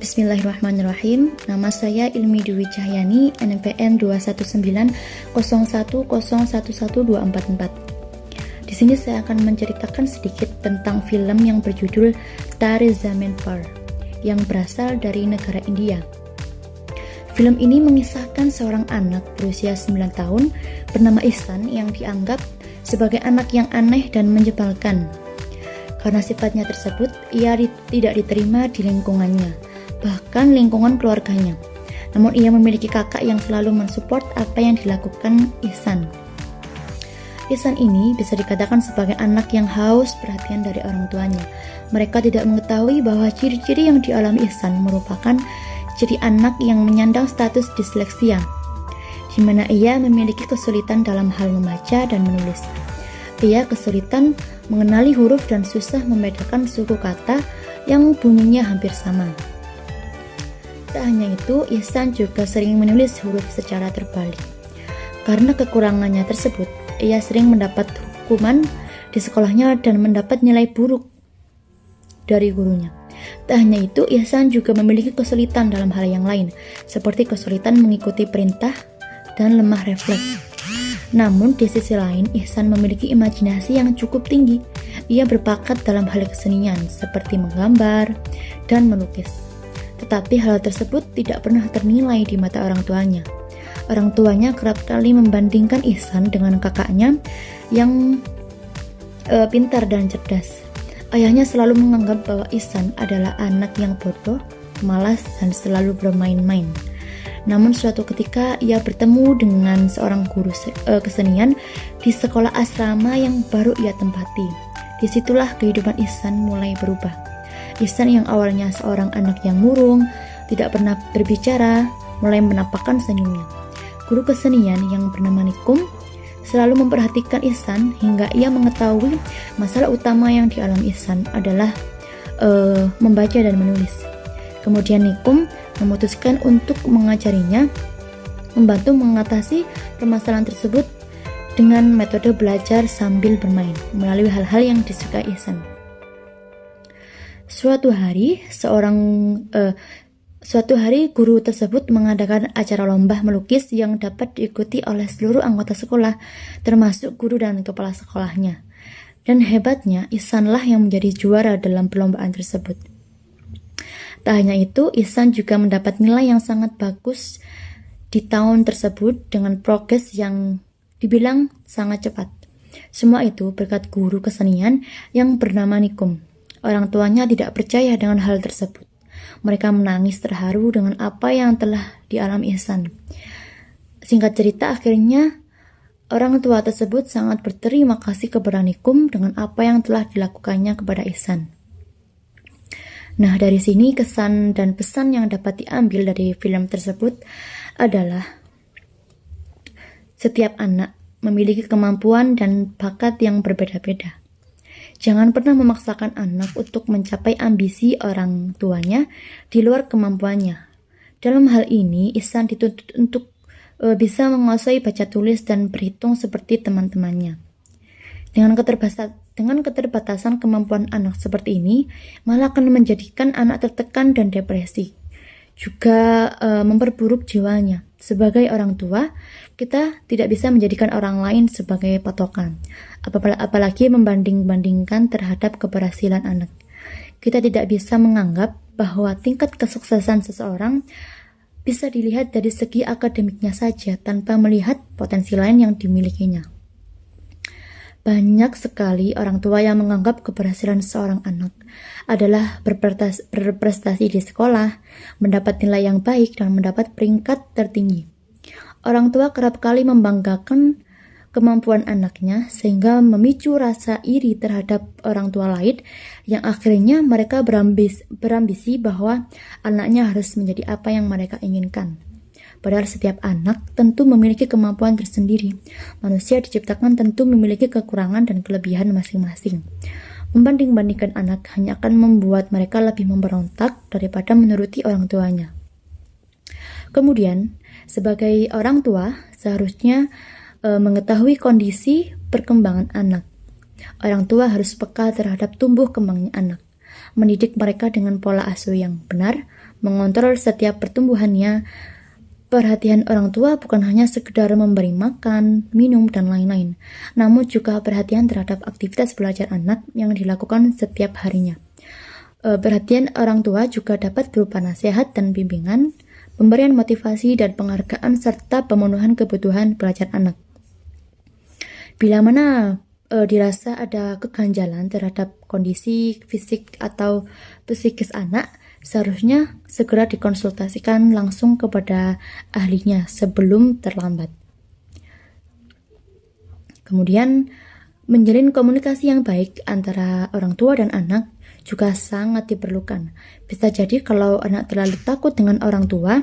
Bismillahirrahmanirrahim. Nama saya Ilmi Dwi Cahyani, NPM 21901011244. Di sini saya akan menceritakan sedikit tentang film yang berjudul Tare Zameen Par yang berasal dari negara India. Film ini mengisahkan seorang anak berusia 9 tahun bernama Ihsan yang dianggap sebagai anak yang aneh dan menyebalkan. Karena sifatnya tersebut, ia tidak diterima di lingkungannya, bahkan lingkungan keluarganya. Namun ia memiliki kakak yang selalu mensupport apa yang dilakukan Ihsan. Ihsan ini bisa dikatakan sebagai anak yang haus perhatian dari orang tuanya. Mereka tidak mengetahui bahwa ciri-ciri yang dialami Ihsan merupakan ciri anak yang menyandang status disleksia, di mana ia memiliki kesulitan dalam hal membaca dan menulis. Ia kesulitan mengenali huruf dan susah membedakan suku kata yang bunyinya hampir sama. Tak hanya itu, Ihsan juga sering menulis huruf secara terbalik. Karena kekurangannya tersebut, ia sering mendapat hukuman di sekolahnya dan mendapat nilai buruk dari gurunya. Tak hanya itu, Ihsan juga memiliki kesulitan dalam hal yang lain, seperti kesulitan mengikuti perintah dan lemah refleks. Namun di sisi lain, Ihsan memiliki imajinasi yang cukup tinggi. Ia berbakat dalam hal kesenian seperti menggambar dan melukis. Tetapi hal tersebut tidak pernah ternilai di mata orang tuanya. Orang tuanya kerap kali membandingkan Ihsan dengan kakaknya yang pintar dan cerdas. Ayahnya selalu menganggap bahwa Ihsan adalah anak yang bodoh, malas, dan selalu bermain-main. Namun suatu ketika ia bertemu dengan seorang guru kesenian di sekolah asrama yang baru ia tempati. Disitulah kehidupan Ihsan mulai berubah. Ihsan yang awalnya seorang anak yang murung, tidak pernah berbicara, mulai menampakkan senyumnya. Guru kesenian yang bernama Nikum selalu memperhatikan Ihsan hingga ia mengetahui masalah utama yang dialami Ihsan adalah membaca dan menulis. Kemudian Nikum memutuskan untuk mengajarinya, membantu mengatasi permasalahan tersebut dengan metode belajar sambil bermain melalui hal-hal yang disukai Ihsan. Suatu hari guru tersebut mengadakan acara lomba melukis yang dapat diikuti oleh seluruh anggota sekolah, termasuk guru dan kepala sekolahnya. Dan hebatnya, Ihsanlah yang menjadi juara dalam perlombaan tersebut. Tak hanya itu, Ihsan juga mendapat nilai yang sangat bagus di tahun tersebut dengan progres yang dibilang sangat cepat. Semua itu berkat guru kesenian yang bernama Nikum. Orang tuanya tidak percaya dengan hal tersebut. Mereka menangis terharu dengan apa yang telah dialami Ihsan. Singkat cerita, akhirnya orang tua tersebut sangat berterima kasih kepada Nikum dengan apa yang telah dilakukannya kepada Ihsan. Nah, dari sini kesan dan pesan yang dapat diambil dari film tersebut adalah setiap anak memiliki kemampuan dan bakat yang berbeda-beda. Jangan pernah memaksakan anak untuk mencapai ambisi orang tuanya di luar kemampuannya. Dalam hal ini, Ihsan dituntut untuk bisa menguasai baca tulis dan berhitung seperti teman-temannya. Dengan keterbatasan kemampuan anak seperti ini, malah akan menjadikan anak tertekan dan depresi. Juga memperburuk jiwanya. Sebagai orang tua, kita tidak bisa menjadikan orang lain sebagai patokan, apalagi membanding-bandingkan terhadap keberhasilan anak. Kita tidak bisa menganggap bahwa tingkat kesuksesan seseorang bisa dilihat dari segi akademiknya saja tanpa melihat potensi lain yang dimilikinya. Banyak sekali orang tua yang menganggap keberhasilan seorang anak adalah berprestasi di sekolah, mendapat nilai yang baik, dan mendapat peringkat tertinggi. Orang tua kerap kali membanggakan kemampuan anaknya sehingga memicu rasa iri terhadap orang tua lain yang akhirnya mereka berambisi bahwa anaknya harus menjadi apa yang mereka inginkan. Padahal setiap anak tentu memiliki kemampuan tersendiri. Manusia diciptakan tentu memiliki kekurangan dan kelebihan masing-masing. Membanding-bandingkan anak hanya akan membuat mereka lebih memberontak daripada menuruti orang tuanya. Kemudian, sebagai orang tua, seharusnya mengetahui kondisi perkembangan anak. Orang tua harus peka terhadap tumbuh kembangnya anak. mendidik mereka dengan pola asuh yang benar, mengontrol setiap pertumbuhannya. Perhatian orang tua bukan hanya sekedar memberi makan, minum, dan lain-lain, namun juga perhatian terhadap aktivitas belajar anak yang dilakukan setiap harinya. Perhatian orang tua juga dapat berupa nasihat dan bimbingan, pemberian motivasi dan penghargaan, serta pemenuhan kebutuhan belajar anak. Bila mana dirasa ada keganjalan terhadap kondisi fisik atau psikis anak, seharusnya segera dikonsultasikan langsung kepada ahlinya sebelum terlambat. Kemudian, menjalin komunikasi yang baik antara orang tua dan anak juga sangat diperlukan. Bisa jadi kalau anak terlalu takut dengan orang tua,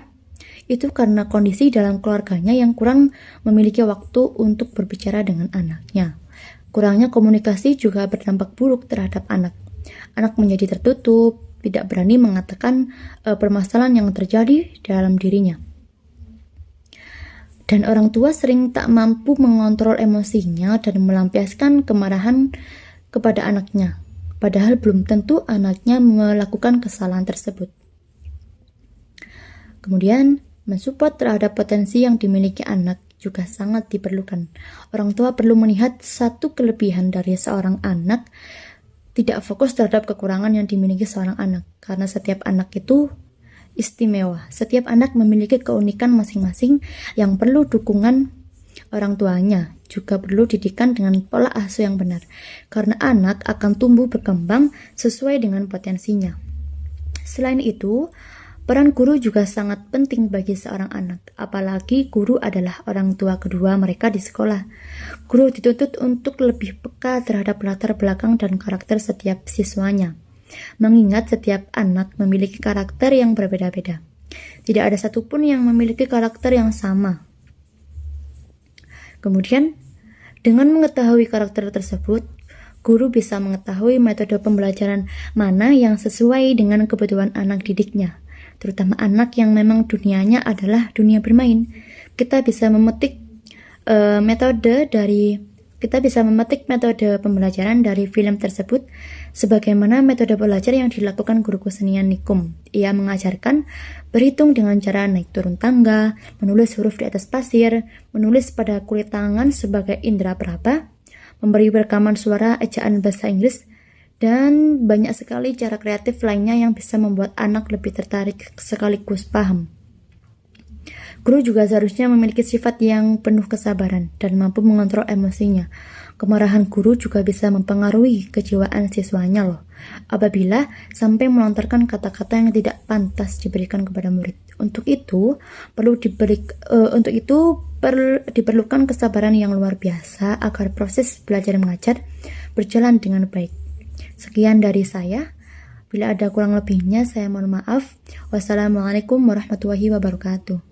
itu karena kondisi dalam keluarganya yang kurang memiliki waktu untuk berbicara dengan anaknya. Kurangnya komunikasi juga berdampak buruk terhadap anak. Anak menjadi tertutup, tidak berani mengatakan permasalahan yang terjadi dalam dirinya. Dan orang tua sering tak mampu mengontrol emosinya dan melampiaskan kemarahan kepada anaknya, padahal belum tentu anaknya melakukan kesalahan tersebut. Kemudian, mensupport terhadap potensi yang dimiliki anak juga sangat diperlukan. Orang tua perlu melihat satu kelebihan dari seorang anak, tidak fokus terhadap kekurangan yang dimiliki seorang anak, karena setiap anak itu istimewa. Setiap anak memiliki keunikan masing-masing yang perlu dukungan orang tuanya. Juga perlu didikan dengan pola asuh yang benar, karena anak akan tumbuh berkembang sesuai dengan potensinya. Selain itu, peran guru juga sangat penting bagi seorang anak, apalagi guru adalah orang tua kedua mereka di sekolah. Guru dituntut untuk lebih peka terhadap latar belakang dan karakter setiap siswanya, mengingat setiap anak memiliki karakter yang berbeda-beda. Tidak ada satupun yang memiliki karakter yang sama. Kemudian, dengan mengetahui karakter tersebut, guru bisa mengetahui metode pembelajaran mana yang sesuai dengan kebutuhan anak didiknya, terutama anak yang memang dunianya adalah dunia bermain. Kita bisa memetik metode pembelajaran dari film tersebut, sebagaimana metode belajar yang dilakukan guru kesenian Nikum. Ia mengajarkan berhitung dengan cara naik turun tangga, menulis huruf di atas pasir, menulis pada kulit tangan sebagai indera peraba, memberi rekaman suara ejaan bahasa Inggris, dan banyak sekali cara kreatif lainnya yang bisa membuat anak lebih tertarik sekaligus paham. Guru juga seharusnya memiliki sifat yang penuh kesabaran dan mampu mengontrol emosinya. Kemarahan guru juga bisa mempengaruhi kejiwaan siswanya loh, apabila sampai melontarkan kata-kata yang tidak pantas diberikan kepada murid. Untuk itu diperlukan kesabaran yang luar biasa agar proses belajar mengajar berjalan dengan baik. Sekian dari saya. Bila ada kurang lebihnya, saya mohon maaf. Wassalamualaikum warahmatullahi wabarakatuh.